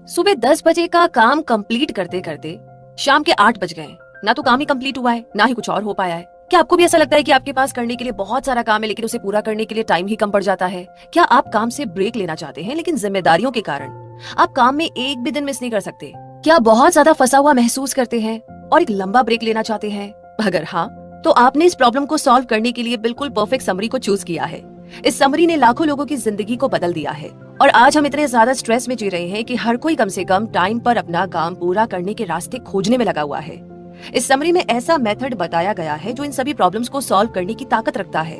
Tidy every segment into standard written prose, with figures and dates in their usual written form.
सुबह 10 बजे का काम कंप्लीट करते करते शाम के 8 बज गए। ना तो काम ही कंप्लीट हुआ है, ना ही कुछ और हो पाया है। क्या आपको भी ऐसा लगता है कि आपके पास करने के लिए बहुत सारा काम है, लेकिन उसे पूरा करने के लिए टाइम ही कम पड़ जाता है? क्या आप काम से ब्रेक लेना चाहते हैं, लेकिन जिम्मेदारियों के कारण आप काम में एक भी दिन मिस नहीं कर सकते? क्या बहुत ज्यादा फंसा हुआ महसूस करते हैं और एक लंबा ब्रेक लेना चाहते हैं? अगर हाँ, तो आपने इस प्रॉब्लम को सॉल्व करने के लिए बिल्कुल परफेक्ट समरी को चूज किया है। इस समरी ने लाखों लोगों की जिंदगी को बदल दिया है और आज हम इतने ज्यादा स्ट्रेस में जी रहे हैं कि हर कोई कम से कम टाइम पर अपना काम पूरा करने के रास्ते खोजने में लगा हुआ है। इस समरी में ऐसा मेथड बताया गया है जो इन सभी प्रॉब्लम्स को सॉल्व करने की ताकत रखता है।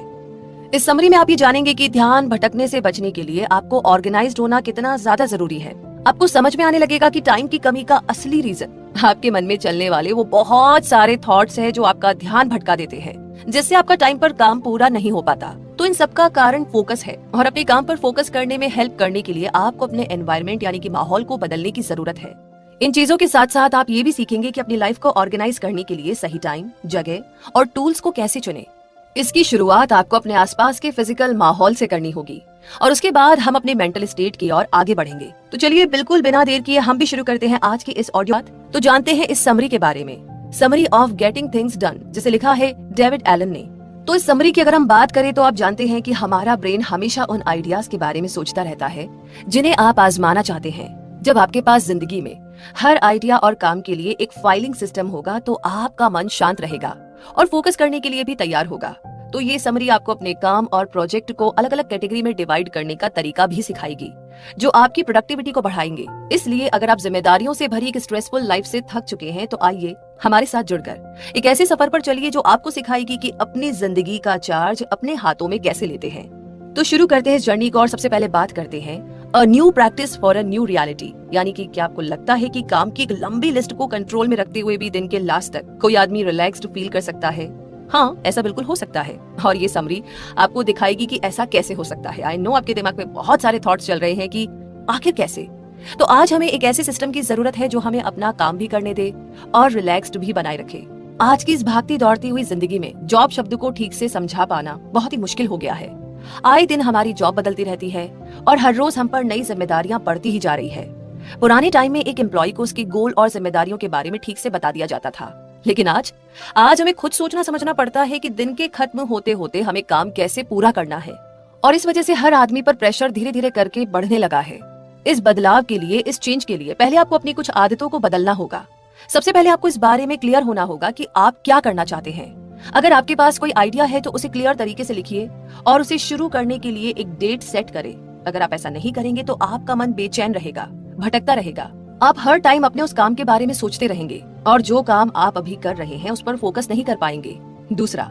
इस समरी में आप ये जानेंगे कि ध्यान भटकने से बचने के लिए आपको ऑर्गेनाइज्ड होना कितना ज्यादा जरूरी है। आपको समझ में आने लगेगा कि टाइम की कमी का असली रीजन आपके मन में चलने वाले वो बहुत सारे थॉट्स हैं जो आपका ध्यान भटका देते हैं, जिससे आपका टाइम पर काम पूरा नहीं हो पाता। तो इन सबका कारण फोकस है और अपने काम पर फोकस करने में हेल्प करने के लिए आपको अपने एनवायरनमेंट यानी कि माहौल को बदलने की जरूरत है। इन चीजों के साथ साथ आप ये भी सीखेंगे कि अपनी लाइफ को ऑर्गेनाइज करने के लिए सही टाइम, जगह और टूल्स को कैसे चुने। इसकी शुरुआत आपको अपने आसपास के फिजिकल माहौल से करनी होगी और उसके बाद हम अपने मेंटल स्टेट की ओर आगे बढ़ेंगे। तो चलिए बिल्कुल बिना देर किए हम भी शुरू करते हैं आज की इस ऑडियो। तो जानते हैं इस समरी के बारे में, summary of getting things done, जिसे लिखा है डेविड एलन ने। तो इस समरी की अगर हम बात करें तो आप जानते हैं कि हमारा ब्रेन हमेशा उन आइडियाज के बारे में सोचता रहता है जिन्हें आप आजमाना चाहते हैं। जब आपके पास जिंदगी में हर आइडिया और काम के लिए एक फाइलिंग सिस्टम होगा तो आपका मन शांत रहेगा और फोकस करने के लिए भी तैयार होगा। तो ये समरी आपको अपने काम और प्रोजेक्ट को अलग अलग कैटेगरी में डिवाइड करने का तरीका भी सिखाएगी, जो आपकी प्रोडक्टिविटी को बढ़ाएंगे। इसलिए अगर आप जिम्मेदारियों से भरी एक स्ट्रेसफुल लाइफ से थक चुके हैं तो आइए हमारे साथ जुड़कर एक ऐसे सफर पर चलिए जो आपको सिखाएगी कि अपनी जिंदगी का चार्ज अपने हाथों में कैसे लेते हैं। तो शुरू करते हैं इस जर्नी को और सबसे पहले बात करते हैं a new practice for a new reality. यानी कि क्या आपको लगता है कि काम की एक लंबी लिस्ट को कंट्रोल में रखते हुए भी दिन के लास्ट तक कोई आदमी रिलैक्स्ड फील कर सकता है? हाँ, ऐसा बिल्कुल हो सकता है और ये समरी आपको दिखाएगी कि ऐसा कैसे हो सकता है। आई नो आपके दिमाग में बहुत सारे थॉट्स चल रहे हैं कि आखिर कैसे। तो आज हमें एक ऐसे सिस्टम की जरूरत है जो हमें अपना काम भी करने दे और रिलैक्स्ड भी बनाए रखे। आज की इस भागती दौड़ती हुई जिंदगी में जॉब शब्द को ठीक से समझा पाना बहुत ही मुश्किल हो गया है। आए दिन हमारी जॉब बदलती रहती है और हर रोज हम पर नई जिम्मेदारियां बढ़ती ही जा रही है। पुराने टाइम में एक एम्प्लॉय को उसके गोल और जिम्मेदारियों के बारे में ठीक से बता दिया जाता था, लेकिन आज हमें खुद सोचना समझना पड़ता है कि दिन के खत्म होते होते हमें काम कैसे पूरा करना है। और इस वजह से हर आदमी पर प्रेशर धीरे धीरे करके बढ़ने लगा है। इस बदलाव के लिए, इस चेंज के लिए पहले आपको अपनी कुछ आदतों को बदलना होगा। सबसे पहले आपको इस बारे में क्लियर होना होगा कि आप क्या करना चाहते हैं। अगर आपके पास कोई आइडिया है तो उसे क्लियर तरीके से लिखिए और उसे शुरू करने के लिए एक डेट सेट करें। अगर आप ऐसा नहीं करेंगे तो आपका मन बेचैन रहेगा, भटकता रहेगा। आप हर टाइम अपने उस काम के बारे में सोचते रहेंगे और जो काम आप अभी कर रहे हैं उस पर फोकस नहीं कर पाएंगे। दूसरा,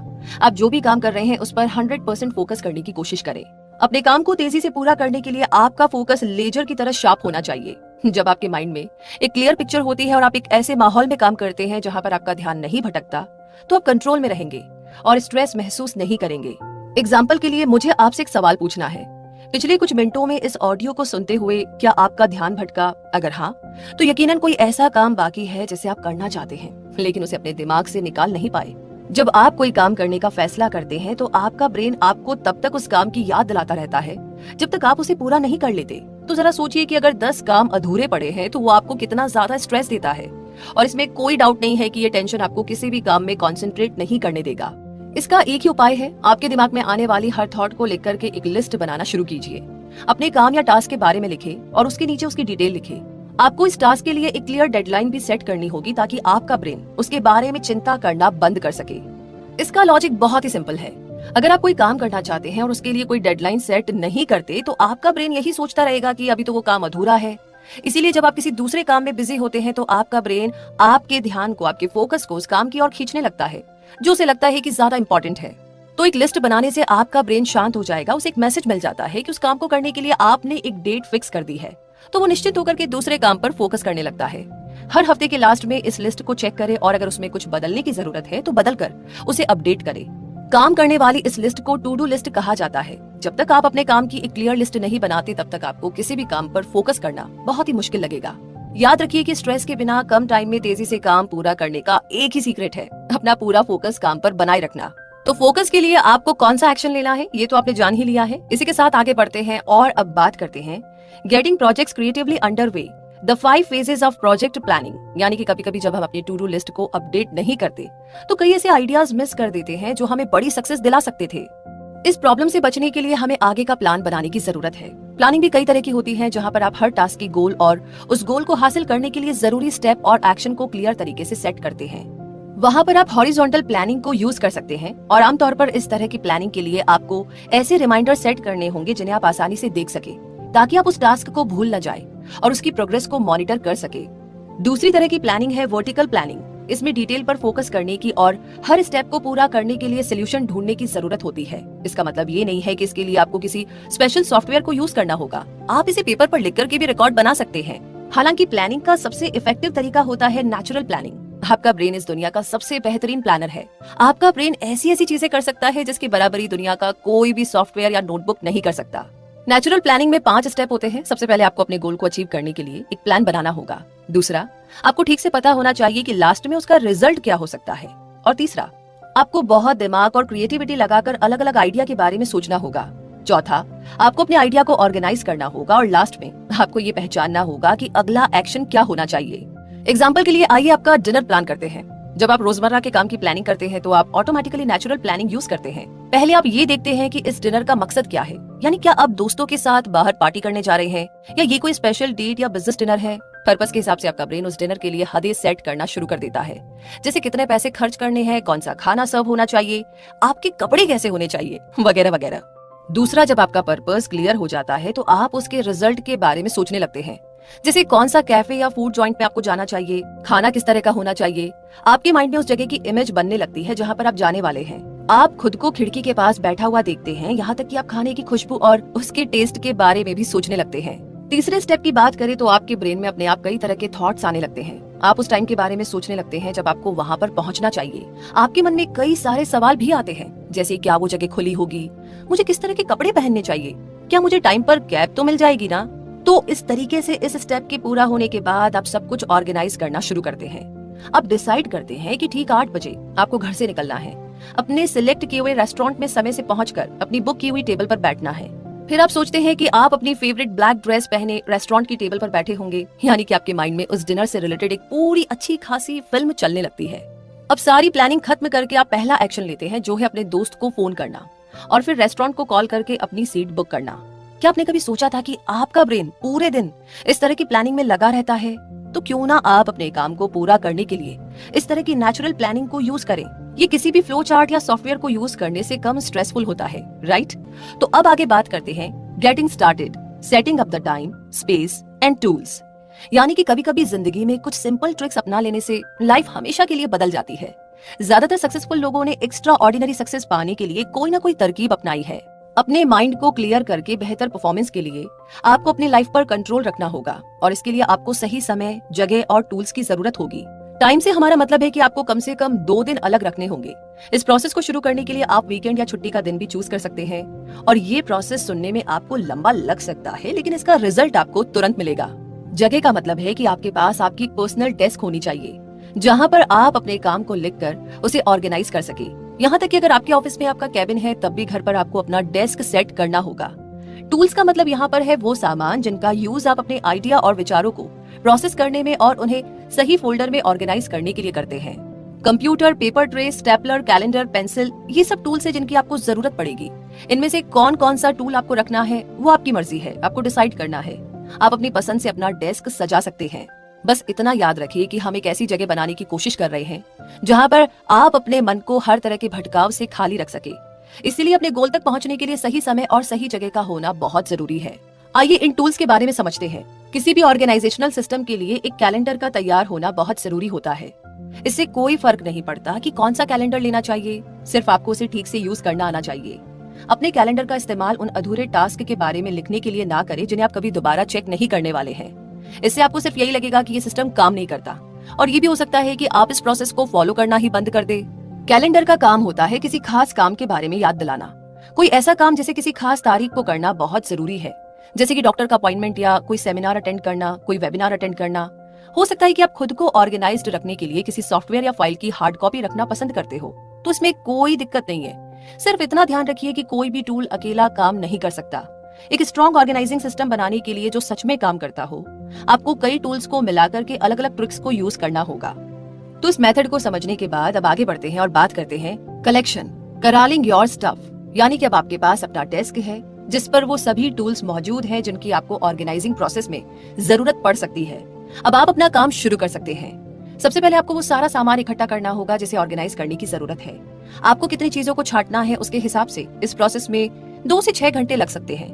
आप जो भी काम कर रहे हैं उस पर 100% फोकस करने की कोशिश करें। अपने काम को तेजी से पूरा करने के लिए आपका फोकस लेजर की तरह शार्प होना चाहिए। जब आपके माइंड में एक क्लियर पिक्चर होती है और आप एक ऐसे माहौल में काम करते हैं जहां पर आपका ध्यान नहीं भटकता, तो आप कंट्रोल में रहेंगे और स्ट्रेस महसूस नहीं करेंगे। एग्जाम्पल के लिए मुझे आपसे एक सवाल पूछना है। पिछले कुछ मिनटों में इस ऑडियो को सुनते हुए क्या आपका ध्यान भटका? अगर हाँ, तो यकीनन कोई ऐसा काम बाकी है जिसे आप करना चाहते हैं लेकिन उसे अपने दिमाग से निकाल नहीं पाए। जब आप कोई काम करने का फैसला करते हैं तो आपका ब्रेन आपको तब तक उस काम की याद दिलाता रहता है जब तक आप उसे पूरा नहीं कर लेते। तो जरा सोचिए कि अगर 10 काम अधूरे पड़े हैं तो वो आपको कितना ज्यादा स्ट्रेस देता है। और इसमें कोई डाउट नहीं है कि ये टेंशन आपको किसी भी काम में कॉन्सेंट्रेट नहीं करने देगा। इसका एक ही उपाय है, आपके दिमाग में आने वाली हर थॉट को लेकर के एक लिस्ट बनाना शुरू कीजिए। अपने काम या टास्क के बारे में लिखे और उसके नीचे उसकी डिटेल लिखे। आपको इस टास्क के लिए एक क्लियर डेडलाइन भी सेट करनी होगी ताकि आपका ब्रेन उसके बारे में चिंता करना बंद कर सके। इसका लॉजिक बहुत ही सिंपल है। अगर आप कोई काम करना चाहते हैं और उसके लिए कोई डेडलाइन सेट नहीं करते तो आपका ब्रेन यही सोचता रहेगा कि अभी तो वो काम अधूरा है। इसीलिए जब आप किसी दूसरे काम में बिजी होते हैं तो आपका ब्रेन आपके ध्यान को, आपके फोकस को उस काम की ओर खींचने लगता है जो उसे लगता है कि ज्यादा इंपॉर्टेंट है। तो एक लिस्ट बनाने से आपका ब्रेन शांत हो जाएगा, उसे एक मैसेज मिल जाता है कि उस काम को करने के लिए आपने एक डेट फिक्स कर दी है, तो वो निश्चित होकर के दूसरे काम पर फोकस करने लगता है। हर हफ्ते के लास्ट में इस लिस्ट को चेक करें और अगर उसमें कुछ बदलने की जरूरत है तो बदल कर उसे अपडेट करें। काम करने वाली इस लिस्ट को टू डू लिस्ट कहा जाता है। जब तक आप अपने काम की एक क्लियर लिस्ट नहीं बनाते तब तक आपको किसी भी काम पर फोकस करना बहुत ही मुश्किल लगेगा। याद रखिए कि स्ट्रेस के बिना कम टाइम में तेजी से काम पूरा करने का एक ही सीक्रेट है, अपना पूरा फोकस काम पर बनाए रखना। तो फोकस के लिए आपको कौन सा एक्शन लेना है ये तो आपने जान ही लिया है। इसी के साथ आगे बढ़ते हैं और अब बात करते हैं getting projects creatively under way, the 5 phases of project planning, यानी कि कभी कभी जब हम अपनी टू डू लिस्ट को अपडेट नहीं करते तो कई ऐसे आइडियाज मिस कर देते हैं जो हमें बड़ी सक्सेस दिला सकते थे। इस प्रॉब्लम से बचने के लिए हमें आगे का प्लान बनाने की जरूरत है। प्लानिंग भी कई तरह की होती है, जहां पर आप हर टास्क की गोल और उस गोल को हासिल करने के लिए जरूरी स्टेप और एक्शन को क्लियर तरीके से सेट करते हैं। वहां पर आप हॉरिजॉन्टल प्लानिंग को यूज कर सकते हैं और आमतौर पर इस तरह की प्लानिंग के लिए आपको ऐसे रिमाइंडर सेट करने होंगे जिन्हें आप आसानी से देख सके, ताकि आप उस टास्क को भूल न जाए और उसकी प्रोग्रेस को मॉनिटर कर सके। दूसरी तरह की प्लानिंग है वर्टिकल प्लानिंग। इसमें डिटेल पर फोकस करने की और हर स्टेप को पूरा करने के लिए सोल्यूशन ढूंढने की जरूरत होती है। इसका मतलब ये नहीं है कि इसके लिए आपको किसी स्पेशल सॉफ्टवेयर को यूज करना होगा, आप इसे पेपर पर लिख करके भी रिकॉर्ड बना सकते हैं। हालांकि प्लानिंग का सबसे इफेक्टिव तरीका होता है नेचुरल प्लानिंग। आपका ब्रेन इस दुनिया का सबसे बेहतरीन प्लानर है। आपका ब्रेन ऐसी ऐसी चीजें कर सकता है जिसकी बराबरी दुनिया का कोई भी सॉफ्टवेयर या नोटबुक नहीं कर सकता। नेचुरल प्लानिंग में 5 स्टेप होते हैं। सबसे पहले आपको अपने गोल को अचीव करने के लिए एक प्लान बनाना होगा। दूसरा, आपको ठीक से पता होना चाहिए कि लास्ट में उसका रिजल्ट क्या हो सकता है। और तीसरा, आपको बहुत दिमाग और क्रिएटिविटी लगाकर अलग अलग आइडिया के बारे में सोचना होगा। चौथा, आपको अपने आइडिया को ऑर्गेनाइज करना होगा और लास्ट में आपको ये पहचानना होगा कि अगला एक्शन क्या होना चाहिए। एग्जाम्पल के लिए आइए आपका डिनर प्लान करते हैं। जब आप रोजमर्रा के काम की प्लानिंग करते हैं तो आप ऑटोमेटिकली नेचुरल प्लानिंग यूज करते हैं। पहले आप ये देखते हैं कि इस डिनर का मकसद क्या है, यानी क्या आप दोस्तों के साथ बाहर पार्टी करने जा रहे हैं या ये कोई स्पेशल डेट या बिजनेस डिनर है। पर्पस के हिसाब से आपका ब्रेन उस डिनर के लिए हदें सेट करना शुरू कर देता है, जैसे कितने पैसे खर्च करने हैं, कौन सा खाना सर्व होना चाहिए, आपके कपड़े कैसे होने चाहिए, वगैरह वगैरह। दूसरा, जब आपका पर्पस क्लियर हो जाता है तो आप उसके रिजल्ट के बारे में सोचने लगते हैं, जैसे कौन सा कैफे या फूड जॉइंट पे आपको जाना चाहिए, खाना किस तरह का होना चाहिए। आपके माइंड में उस जगह की इमेज बनने लगती है जहाँ पर आप जाने वाले हैं। आप खुद को खिड़की के पास बैठा हुआ देखते हैं, यहाँ तक कि आप खाने की खुशबू और उसके टेस्ट के बारे में भी सोचने लगते हैं। तीसरे स्टेप की बात करें तो आपके ब्रेन में अपने आप कई तरह के थॉट्स आने लगते हैं। आप उस टाइम के बारे में सोचने लगते हैं जब आपको वहाँ पर पहुँचना चाहिए। आपके मन में कई सारे सवाल भी आते हैं, जैसे क्या वो जगह खुली होगी, मुझे किस तरह के कपड़े पहनने चाहिए, क्या मुझे टाइम पर कैब तो मिल जाएगी ना। तो इस तरीके से इस स्टेप के पूरा होने के बाद आप सब कुछ ऑर्गेनाइज करना शुरू करते हैं। आप डिसाइड करते हैं कि ठीक 8 बजे आपको घर से निकलना है, अपने सिलेक्ट किए हुए रेस्टोरेंट में समय से पहुंचकर अपनी बुक की हुई टेबल पर बैठना है। फिर आप सोचते हैं कि आप अपनी फेवरेट ब्लैक ड्रेस पहने रेस्टोरेंट की टेबल पर बैठे होंगे, यानी कि आपके माइंड में उस डिनर से रिलेटेड एक पूरी अच्छी खासी फिल्म चलने लगती है। अब सारी प्लानिंग खत्म करके आप पहला एक्शन लेते हैं, जो है अपने दोस्त को फोन करना और फिर रेस्टोरेंट को कॉल करके अपनी सीट बुक करना। क्या आपने कभी सोचा था कि आपका ब्रेन पूरे दिन इस तरह की प्लानिंग में लगा रहता है? तो क्यों ना आप अपने काम को पूरा करने के लिए इस तरह की नेचुरल प्लानिंग को यूज करें। ये किसी भी फ्लो चार्ट या सॉफ्टवेयर को यूज करने से कम स्ट्रेसफुल होता है, राइट? तो अब आगे बात करते हैं getting started, setting up the time, space and tools. यानी कि कभी कभी जिंदगी में कुछ सिंपल ट्रिक्स अपना लेने से लाइफ हमेशा के लिए बदल जाती है। ज्यादातर सक्सेसफुल लोगों ने एक्स्ट्रा ऑर्डिनरी सक्सेस पाने के लिए कोई ना कोई तरकीब अपनाई है। अपने माइंड को क्लियर करके बेहतर परफॉर्मेंस के लिए आपको अपनी लाइफ पर कंट्रोल रखना होगा और इसके लिए आपको सही समय, जगह और टूल्स की जरूरत होगी। टाइम से हमारा मतलब है कि आपको कम से कम 2 दिन अलग रखने होंगे। इस प्रोसेस को शुरू करने के लिए आप वीकेंड या छुट्टी का दिन भी चूज कर सकते हैं और ये प्रोसेस सुनने में आपको लंबा लग सकता है, लेकिन इसका रिजल्ट आपको तुरंत मिलेगा। जगह का मतलब है कि आपके पास आपकी पर्सनल डेस्क होनी चाहिए, जहाँ पर आप अपने काम को लिखकर उसे ऑर्गेनाइज कर सके। यहाँ तक कि अगर आपके ऑफिस में आपका कैबिन है तब भी घर पर आपको अपना डेस्क सेट करना होगा। टूल्स का मतलब यहाँ पर है वो सामान जिनका यूज आप अपने आइडिया और विचारों को प्रोसेस करने में और उन्हें सही फोल्डर में ऑर्गेनाइज करने के लिए करते हैं। Computer, paper tray, stapler, calendar, pencil, ये सब टूल्स है जिनकी आपको जरूरत पड़ेगी। इनमें से कौन कौन सा टूल आपको रखना है वो आपकी मर्जी है, आपको डिसाइड करना है। आप अपनी पसंद से अपना डेस्क सजा सकते हैं। बस इतना याद रखिए कि हम एक ऐसी जगह बनाने की कोशिश कर रहे हैं जहाँ पर आप अपने मन को हर तरह के भटकाव से खाली रख सके। इसीलिए अपने गोल तक पहुँचने के लिए सही समय और सही जगह का होना बहुत जरूरी है। आइए इन टूल्स के बारे में समझते हैं। किसी भी ऑर्गेनाइजेशनल सिस्टम के लिए एक कैलेंडर का तैयार होना बहुत जरूरी होता है। इससे कोई फर्क नहीं पड़ता कि कौन सा कैलेंडर लेना चाहिए, सिर्फ आपको उसे ठीक से यूज करना आना चाहिए। अपने कैलेंडर का इस्तेमाल उन अधूरे टास्क के बारे में लिखने के लिए ना करें जिन्हें आप कभी दोबारा चेक नहीं करने वाले हैं। इससे आपको सिर्फ यही लगेगा कि ये सिस्टम काम नहीं करता और ये भी हो सकता है कि आप इस प्रोसेस को फॉलो करना ही बंद कर दे। कैलेंडर का काम होता है किसी खास काम के बारे में याद दिलाना। कोई ऐसा काम जिसे किसी खास तारीख को करना बहुत जरूरी है, जैसे कि डॉक्टर का अपॉइंटमेंट या कोई सेमिनार अटेंड करना, कोई वेबिनार अटेंड करना। हो सकता है कि आप खुद को ऑर्गेनाइज्ड रखने के लिए किसी सॉफ्टवेयर या फाइल की हार्ड कॉपी रखना पसंद करते हो, तो इसमें कोई दिक्कत नहीं है। सिर्फ इतना ध्यान रखिए कि कोई भी टूल अकेला काम नहीं कर सकता। एक स्ट्रॉन्ग ऑर्गेनाइजिंग सिस्टम बनाने के लिए जो सच में काम करता हो, आपको कई टूल्स को मिलाकर के अलग अलग ट्रिक्स को यूज करना होगा। तो इस मेथड को समझने के बाद अब आगे बढ़ते हैं और बात करते हैं कलेक्शन, करालिंग योर स्टफ, यानी कि अब आपके पास अपना डेस्क है जिस पर वो सभी टूल्स मौजूद हैं जिनकी आपको ऑर्गेनाइजिंग प्रोसेस में जरूरत पड़ सकती है। अब आप अपना काम शुरू कर सकते हैं। सबसे पहले आपको वो सारा सामान इकट्ठा करना होगा जिसे ऑर्गेनाइज करने की जरूरत है। आपको कितनी चीजों को छांटना है उसके हिसाब से इस प्रोसेस में 2 से 6 घंटे लग सकते हैं।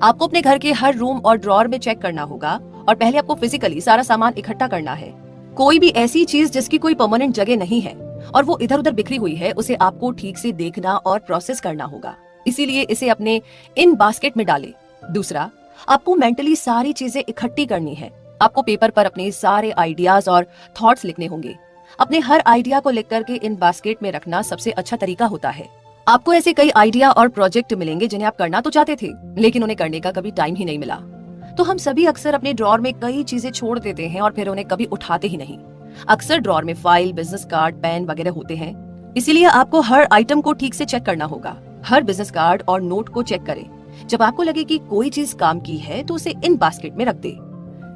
आपको अपने घर के हर रूम और ड्रॉअर में चेक करना होगा और पहले आपको फिजिकली सारा सामान इकट्ठा करना है। कोई भी ऐसी चीज जिसकी कोई परमानेंट जगह नहीं है और वो इधर उधर बिखरी हुई है, उसे आपको ठीक से देखना और प्रोसेस करना होगा। इसीलिए इसे अपने इन बास्केट में डालें। दूसरा, आपको मेंटली सारी चीजें इकट्ठी करनी है। आपको पेपर पर अपने सारे आइडियाज और थॉट्स लिखने होंगे। अपने हर आइडिया को लिख करके इन बास्केट में रखना सबसे अच्छा तरीका होता है। आपको ऐसे कई आइडिया और प्रोजेक्ट मिलेंगे जिन्हें आप करना तो चाहते थे लेकिन उन्हें करने का कभी टाइम ही नहीं मिला। तो हम सभी अक्सर अपने ड्रॉअर में कई चीजें छोड़ देते हैं और फिर उन्हें कभी उठाते ही नहीं। अक्सर ड्रॉअर में फाइल, बिजनेस कार्ड, पेन वगैरह होते हैं। इसीलिए आपको हर आइटम को ठीक से चेक करना होगा। हर बिजनेस कार्ड और नोट को चेक करें। जब आपको लगे कि कोई चीज काम की है तो उसे इन बास्केट में रख दे।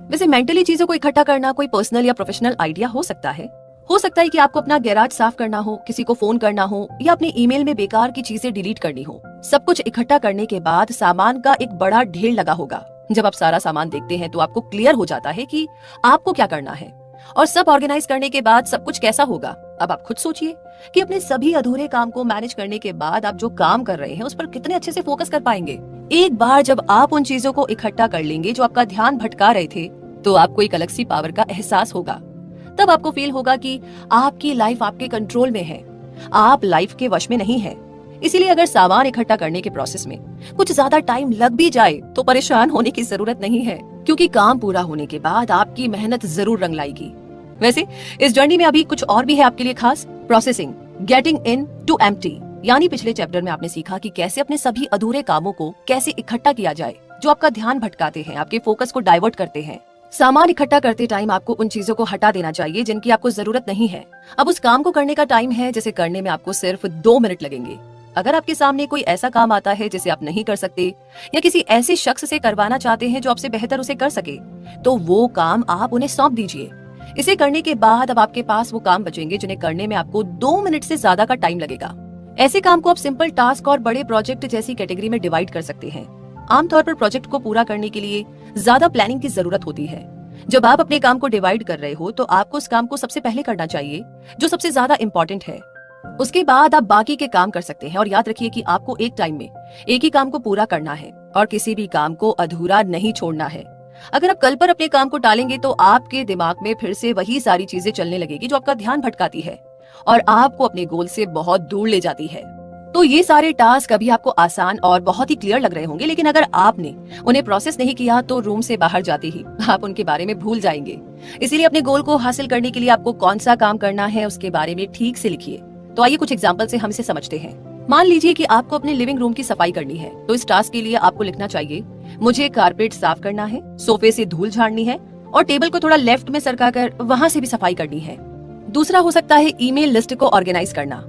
वैसे मेंटली चीजों को इकट्ठा करना कोई पर्सनल या प्रोफेशनल आइडिया हो सकता है। हो सकता है कि आपको अपना गैराज साफ करना हो, किसी को फोन करना हो या अपने ईमेल में बेकार की चीजें डिलीट करनी हो। सब कुछ इकट्ठा करने के बाद सामान का एक बड़ा ढेर लगा होगा। जब आप सारा सामान देखते हैं तो आपको क्लियर हो जाता है कि आपको क्या करना है और सब ऑर्गेनाइज करने के बाद सब कुछ कैसा होगा। अब आप खुद सोचिए कि अपने सभी अधूरे काम को मैनेज करने के बाद आप जो काम कर रहे हैं उस पर कितने अच्छे से फोकस कर पाएंगे। एक बार जब आप उन चीजों को इकट्ठा कर लेंगे जो आपका ध्यान भटका रहे थे तो आपको एक अलग सी पावर का एहसास होगा। तब आपको फील होगा कि आपकी लाइफ आपके कंट्रोल में है, आप लाइफ के वश में नहीं है। इसीलिए अगर सामान इकट्ठा करने के प्रोसेस में कुछ ज्यादा टाइम लग भी जाए तो परेशान होने की जरूरत नहीं है, क्योंकि काम पूरा होने के बाद आपकी मेहनत जरूर रंग लाएगी। वैसे इस जर्नी में अभी कुछ और भी है आपके लिए खास। Processing, getting into empty, यानी पिछले चैप्टर में आपने सीखा कि कैसे अपने सभी अधूरे कामों को कैसे इकट्ठा किया जाए जो आपका ध्यान भटकाते हैं, आपके फोकस को डाइवर्ट करते हैं। सामान इकट्ठा करते टाइम आपको उन चीजों को हटा देना चाहिए जिनकी आपको जरूरत नहीं है। अब उस काम को करने का टाइम है जिसे करने में आपको सिर्फ 2 मिनट लगेंगे। अगर आपके सामने कोई ऐसा काम आता है जिसे आप नहीं कर सकते या किसी ऐसे शख्स से करवाना चाहते हैं जो आपसे बेहतर उसे कर सके, तो वो काम आप उन्हें सौंप दीजिए। इसे करने के बाद अब आपके पास वो काम बचेंगे जिन्हें करने में आपको 2 मिनट से ज्यादा का टाइम लगेगा। ऐसे काम को आप सिंपल टास्क और बड़े प्रोजेक्ट जैसी कैटेगरी में डिवाइड कर सकते हैं। आमतौर पर प्रोजेक्ट को पूरा करने के लिए ज्यादा प्लानिंग की जरूरत होती है। जब आप अपने काम को डिवाइड कर रहे हो तो आपको उस काम को सबसे पहले करना चाहिए जो सबसे ज्यादा इम्पोर्टेंट है। उसके बाद आप बाकी के काम कर सकते हैं। और याद रखिए कि आपको एक टाइम में एक ही काम को पूरा करना है और किसी भी काम को अधूरा नहीं छोड़ना है। अगर आप कल पर अपने काम को टालेंगे तो आपके दिमाग में फिर से वही सारी चीजें चलने लगेगी जो आपका ध्यान भटकाती है और आपको अपने गोल से बहुत दूर ले जाती है। तो ये सारे टास्क अभी आपको आसान और बहुत ही क्लियर लग रहे होंगे, लेकिन अगर आपने उन्हें प्रोसेस नहीं किया तो रूम से बाहर जाते ही आप उनके बारे में भूल जाएंगे। इसीलिए अपने गोल को हासिल करने के लिए आपको कौन सा काम करना है उसके बारे में ठीक से लिखिए। तो आइए कुछ एग्जाम्पल से हम इसे समझते हैं। मान लीजिए कि आपको अपने लिविंग रूम की सफाई करनी है, तो इस टास्क के लिए आपको लिखना चाहिए, मुझे कारपेट साफ करना है, सोफे से धूल झाड़नी है और टेबल को थोड़ा लेफ्ट में सरकाकर वहां से भी सफाई करनी है। दूसरा हो सकता है ईमेल लिस्ट को ऑर्गेनाइज करना।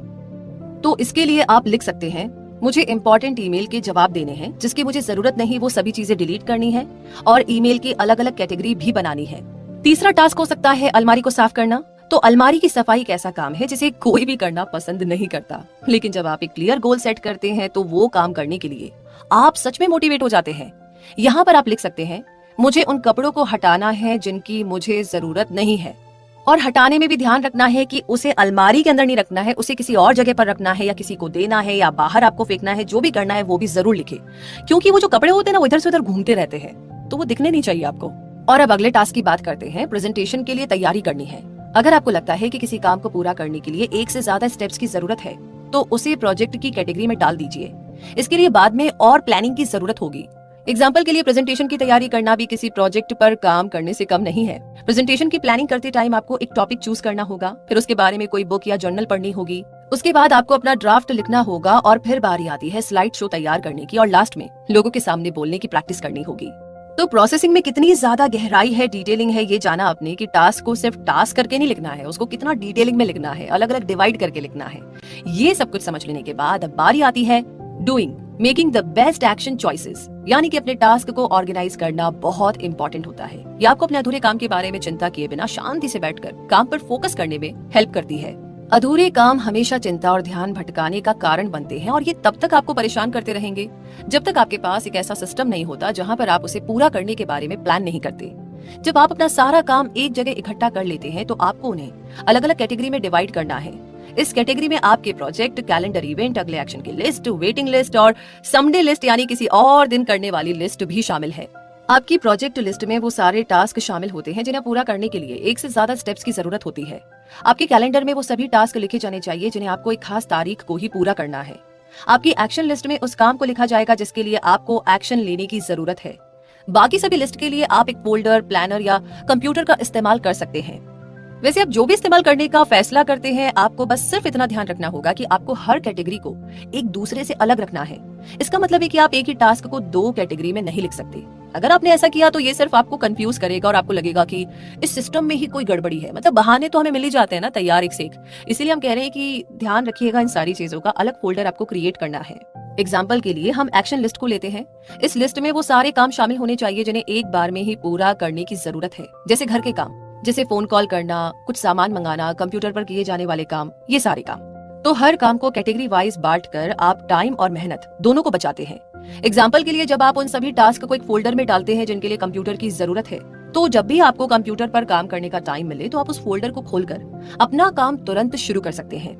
तो इसके लिए आप लिख सकते हैं, मुझे इंपॉर्टेंट ईमेल के जवाब देने हैं, जिसकी मुझे जरूरत नहीं वो सभी चीजें डिलीट करनी है और ईमेल की अलग अलग कैटेगरी भी बनानी है। तीसरा टास्क हो सकता है अलमारी को साफ करना। तो अलमारी की सफाई एक ऐसा काम है जिसे कोई भी करना पसंद नहीं करता, लेकिन जब आप एक क्लियर गोल सेट करते हैं तो वो काम करने के लिए आप सच में मोटिवेट हो जाते हैं। यहाँ पर आप लिख सकते हैं, मुझे उन कपड़ों को हटाना है जिनकी मुझे जरूरत नहीं है, और हटाने में भी ध्यान रखना है कि उसे अलमारी के अंदर नहीं रखना है, उसे किसी और जगह पर रखना है या किसी को देना है या बाहर आपको फेंकना है। जो भी करना है वो भी जरूर लिखे, क्योंकि वो जो कपड़े होते हैं ना वो इधर से उधर घूमते रहते हैं, तो वो दिखने नहीं चाहिए आपको। और अब अगले टास्क की बात करते हैं। प्रेजेंटेशन के लिए तैयारी करनी है। अगर आपको लगता है कि किसी काम को पूरा करने के लिए एक से ज्यादा स्टेप्स की जरूरत है तो उसे प्रोजेक्ट की कैटेगरी में डाल दीजिए। इसके लिए बाद में और प्लानिंग की जरूरत होगी। एग्जाम्पल के लिए प्रेजेंटेशन की तैयारी करना भी किसी प्रोजेक्ट पर काम करने से कम नहीं है। प्रेजेंटेशन की प्लानिंग करते टाइम आपको एक टॉपिक चूज करना होगा, फिर उसके बारे में कोई बुक या जर्नल पढ़नी होगी, उसके बाद आपको अपना ड्राफ्ट लिखना होगा और फिर बारी आती है स्लाइड शो तैयार करने की और लास्ट में लोगों के सामने बोलने की प्रैक्टिस करनी होगी। तो प्रोसेसिंग में कितनी ज्यादा गहराई है, डिटेलिंग है, ये जाना आपने कि टास्क को सिर्फ टास्क करके नहीं लिखना है, उसको कितना डिटेलिंग में लिखना है, अलग अलग डिवाइड करके लिखना है। ये सब कुछ समझ लेने के बाद अब बारी आती है doing, making the best action choices, यानी कि अपने टास्क को ऑर्गेनाइज करना बहुत इंपॉर्टेंट होता है। यह आपको अपने अधूरे काम के बारे में चिंता किए बिना शांति से बैठकर काम पर फोकस करने में हेल्प करती है। अधूरे काम हमेशा चिंता और ध्यान भटकाने का कारण बनते हैं और ये तब तक आपको परेशान करते रहेंगे जब तक आपके पास एक ऐसा सिस्टम नहीं होता जहां पर आप उसे पूरा करने के बारे में प्लान नहीं करते। जब आप अपना सारा काम एक जगह इकट्ठा कर लेते हैं तो आपको उन्हें अलग अलग कैटेगरी में डिवाइड करना है। इस कैटेगरी में आपके प्रोजेक्ट, कैलेंडर इवेंट, अगले एक्शन की लिस्ट, वेटिंग लिस्ट और समडे लिस्ट यानी किसी और दिन करने वाली लिस्ट भी शामिल है। आपकी प्रोजेक्ट लिस्ट में वो सारे टास्क शामिल होते हैं जिन्हें पूरा करने के लिए एक से ज्यादा स्टेप्स की जरूरत होती है। आपके कैलेंडर में वो सभी टास्क लिखे जाने चाहिए जिन्हें आपको एक खास तारीख को ही पूरा करना है। आपकी एक्शन लिस्ट में उस काम को लिखा जाएगा जिसके लिए आपको एक्शन लेने की जरूरत है। बाकी सभी लिस्ट के लिए आप एक फोल्डर, प्लानर या कंप्यूटर का इस्तेमाल कर सकते हैं। वैसे आप जो भी इस्तेमाल करने का फैसला करते हैं, आपको बस सिर्फ इतना ध्यान रखना होगा कि आपको हर कैटेगरी को एक दूसरे से अलग रखना है। इसका मतलब है कि आप एक ही टास्क को दो कैटेगरी में नहीं लिख सकते। अगर आपने ऐसा किया तो ये सिर्फ आपको कंफ्यूज करेगा और आपको लगेगा कि इस सिस्टम में ही कोई गड़बड़ी है। मतलब बहाने तो हमें मिल ही जाते हैं ना तैयार एक से एक। इसीलिए हम कह रहे हैं कि ध्यान रखिएगा, इन सारी चीजों का अलग फोल्डर आपको क्रिएट करना है। एग्जाम्पल के लिए हम एक्शन लिस्ट को लेते हैं। इस लिस्ट में वो सारे काम शामिल होने चाहिए जिन्हें एक बार में ही पूरा करने की जरूरत है, जैसे घर के काम, जैसे फोन कॉल करना, कुछ सामान मंगाना, कंप्यूटर पर किए जाने वाले काम, ये सारे काम। तो हर काम को कैटेगरी वाइज बांट कर आप टाइम और मेहनत दोनों को बचाते हैं। एग्जाम्पल के लिए जब आप उन सभी टास्क को एक फोल्डर में डालते हैं जिनके लिए कंप्यूटर की जरूरत है, तो जब भी आपको कंप्यूटर पर काम करने का टाइम मिले तो आप उस फोल्डर को खोलकर अपना काम तुरंत शुरू कर सकते हैं।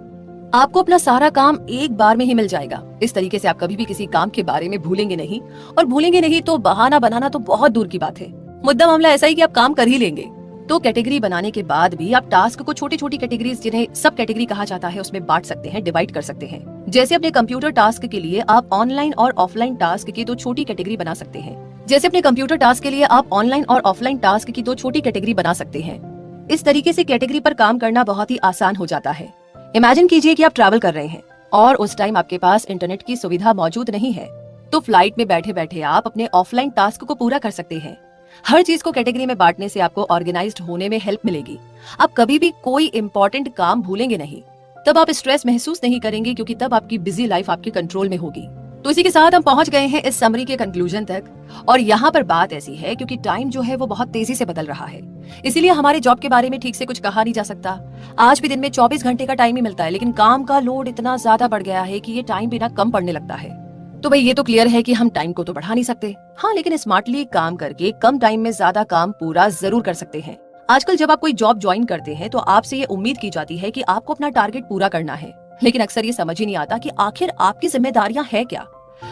आपको अपना सारा काम एक बार में ही मिल जाएगा। इस तरीके से आप कभी भी किसी काम के बारे में भूलेंगे नहीं, और भूलेंगे नहीं तो बहाना बनाना तो बहुत दूर की बात है। मुद्दा मामला ऐसा ही कि आप काम कर ही लेंगे। तो कैटेगरी बनाने के बाद भी आप टास्क को छोटी छोटी कैटेगरीज, जिन्हें सब कैटेगरी कहा जाता है, उसमें बांट सकते हैं, डिवाइड कर सकते हैं। जैसे अपने कंप्यूटर टास्क के लिए आप ऑनलाइन और ऑफलाइन टास्क की दो छोटी कैटेगरी बना सकते हैं। जैसे अपने कंप्यूटर टास्क के लिए आप ऑनलाइन और ऑफलाइन टास्क की दो छोटी कैटेगरी बना सकते हैं। इस तरीके से कैटेगरी पर काम करना बहुत ही आसान हो जाता है। इमेजिन कीजिए कि आप ट्रैवल कर रहे हैं और उस टाइम आपके पास इंटरनेट की सुविधा मौजूद नहीं है, तो फ्लाइट में बैठे बैठे आप अपने ऑफलाइन टास्क को पूरा कर सकते हैं। हर चीज को कैटेगरी में बांटने से आपको ऑर्गेनाइज्ड होने में हेल्प मिलेगी। आप कभी भी कोई इंपॉर्टेंट काम भूलेंगे नहीं। तब आप स्ट्रेस महसूस नहीं करेंगे क्योंकि तब आपकी बिजी लाइफ आपके कंट्रोल में होगी। तो इसी के साथ हम पहुंच गए हैं इस समरी के कंक्लूजन तक। और यहाँ पर बात ऐसी है क्योंकि टाइम जो है वो बहुत तेजी से बदल रहा है, इसीलिए हमारे जॉब के बारे में ठीक से कुछ कहा नहीं जा सकता। आज भी दिन में 24 घंटे का टाइम ही मिलता है, लेकिन काम का लोड इतना ज्यादा बढ़ गया है कि ये टाइम भी ना कम पड़ने लगता है। तो भाई ये तो क्लियर है कि हम टाइम को तो बढ़ा नहीं सकते, हाँ, लेकिन स्मार्टली काम करके कम टाइम में ज्यादा काम पूरा जरूर कर सकते हैं। आजकल जब आप कोई जॉब ज्वाइन करते हैं तो आपसे ये उम्मीद की जाती है कि आपको अपना टारगेट पूरा करना है, लेकिन अक्सर ये समझ ही नहीं आता कि आखिर आपकी जिम्मेदारियां है क्या।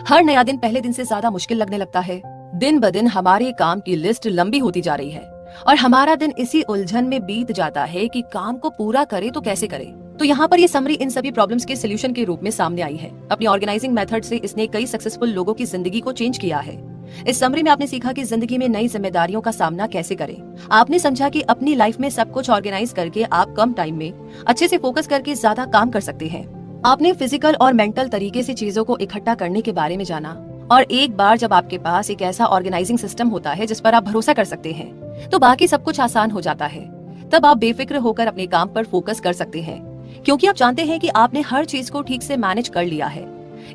हर नया दिन पहले दिन से ज्यादा मुश्किल लगने लगता है। दिन ब दिन हमारे काम की लिस्ट लंबी होती जा रही है और हमारा दिन इसी उलझन में बीत जाता है कि काम को पूरा करे तो कैसे करे। तो यहाँ पर ये समरी इन सभी प्रॉब्लम्स के सोल्यूशन के रूप में सामने आई है। अपनी ऑर्गेनाइजिंग मेथड से इसने कई सक्सेसफुल लोगों की जिंदगी को चेंज किया है। इस समरी में आपने सीखा कि जिंदगी में नई जिम्मेदारियों का सामना कैसे करें। आपने समझा कि अपनी लाइफ में सब कुछ ऑर्गेनाइज करके आप कम टाइम में अच्छे से फोकस करके ज्यादा काम कर सकते हैं। आपने फिजिकल और मेंटल तरीके से चीजों को इकट्ठा करने के बारे में जाना, और एक बार जब आपके पास एक ऐसा ऑर्गेनाइजिंग सिस्टम होता है जिस पर आप भरोसा कर सकते हैं, तो बाकी सब कुछ आसान हो जाता है। तब आप बेफिक्र होकर अपने काम पर फोकस कर सकते हैं, क्योंकि आप जानते हैं कि आपने हर चीज को ठीक से मैनेज कर लिया है।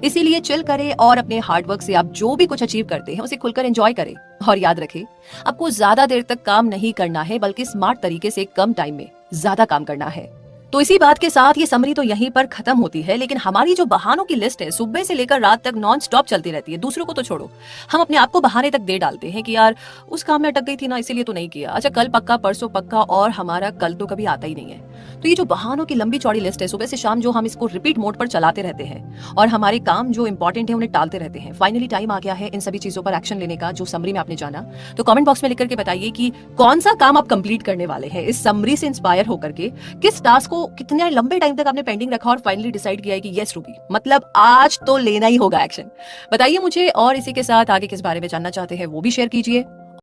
इसीलिए चिल करें और अपने हार्डवर्क से आप जो भी कुछ अचीव करते हैं उसे खुलकर एंजॉय करें। और याद रखें, आपको ज्यादा देर तक काम नहीं करना है, बल्कि स्मार्ट तरीके से कम टाइम में ज्यादा काम करना है। तो इसी बात के साथ ये समरी तो यहीं पर खत्म होती है, लेकिन हमारी जो बहानों की लिस्ट है सुबह से लेकर रात तक नॉन स्टॉप चलती रहती है। दूसरों को तो छोड़ो, हम अपने आप को बहाने तक दे डालते हैं कि यार उस काम में अटक गई थी ना, इसीलिए तो नहीं किया, अच्छा कल पक्का, परसों पक्का, और हमारा कल तो कभी आता ही नहीं है। तो ये जो बहानों की लंबी चौड़ी लिस्ट है, सुबह से शाम जो हम इसको रिपीट मोड पर चलाते रहते हैं और हमारे काम जो इंपॉर्टेंट है उन्हें टालते रहते हैं। फाइनली टाइम आ गया है इन सभी चीजों पर एक्शन लेने का, जो समरी में आपने जाना। तो कमेंट बॉक्स में लिख करके बताइए कि कौन सा काम आप कंप्लीट करने वाले हैं इस समरी से इंस्पायर होकर के। किस टास्क को कितने लंबे टाइम तक आपने पेंडिंग रखा और फाइनली डिसाइड किया है कि यस रूबी, मतलब आज तो लेना ही होगा एक्शन। बताइए मुझे, और इसी के साथ आगे किस बारे में जानना चाहते हैं वो भी शेयर कीजिए।